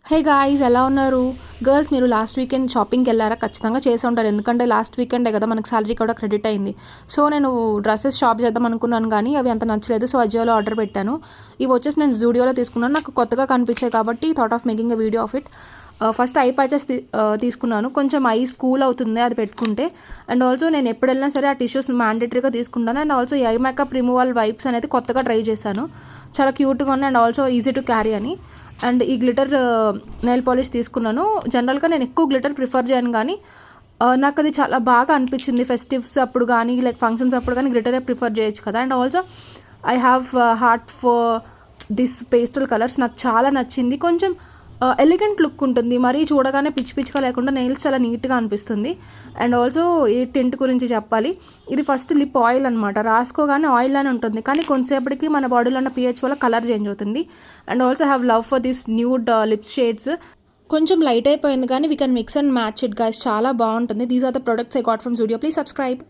Hey guys, ఎలా ఉన్నారు? Girls, మీరు లాస్ట్ వీకెండ్ షాపింగ్కి వెళ్ళారా? ఖచ్చితంగా చేసి ఉంటారు, ఎందుకంటే లాస్ట్ వీకెండే కదా మనకు సాలరీ కూడా క్రెడిట్ అయింది. సో నేను డ్రెస్సెస్ షాప్ చేద్దాం అనుకున్నాను, కానీ అవి అంత నచ్చలేదు. సో అజియోలో ఆర్డర్ పెట్టాను. ఇవి వచ్చేసి నేను జూడియోలో తీసుకున్నాను. నాకు కొత్తగా కనిపించాయి కాబట్టి thought of making a video of it. First I patches తీసుకున్నాను. కొంచెం ఐస్ కూల్ అవుతుంది అది పెట్టుకుంటే. అండ్ ఆల్సో నేను ఎప్పుడు వెళ్ళినా సరే ఆ టిష్యూస్ మ్యాండేటరీగా తీసుకుంటాను. అండ్ ఆల్సో ఈ ఐ మేకప్ రిమూవల్ వైప్స్ అనేది కొత్తగా ట్రై చేశాను. చాలా క్యూట్గా ఉన్నాయి and also easy to carry అని. అండ్ ఈ గ్లిటర్ నెయిల్ పాలిష్ తీసుకున్నాను. జనరల్గా నేను ఎక్కువ గ్లిటర్ ప్రిఫర్ చేయను, కానీ నాకు అది చాలా బాగా అనిపించింది. ఫెస్టివ్స్ అప్పుడు కానీ లైక్ ఫంక్షన్స్ అప్పుడు కానీ గ్లిటరే ప్రిఫర్ చేయొచ్చు కదా. And also I have heart for this pastel colours. నాకు చాలా నచ్చింది. కొంచెం ఎలిగెంట్ లుక్ ఉంటుంది, మరీ చూడగానే పిచ్చి పిచ్చిగా లేకుండా నెయిల్స్ చాలా నీట్గా అనిపిస్తుంది. అండ్ ఆల్సో ఈ టింట్ గురించి చెప్పాలి. ఇది ఫస్ట్ లిప్ ఆయిల్ అనమాట. రాసుకోగానే ఆయిల్ అని ఉంటుంది, కానీ కొంతసేపటికి మన బాడీలో ఉన్న పిహెచ్ వల్ల కలర్ చేంజ్ అవుతుంది. And also have love for this nude lip shades. కొంచెం లైట్ అయిపోయింది, కానీ we can mix and match it guys. చాలా బాగుంటుంది. These are the products I got from Zudio. Please subscribe.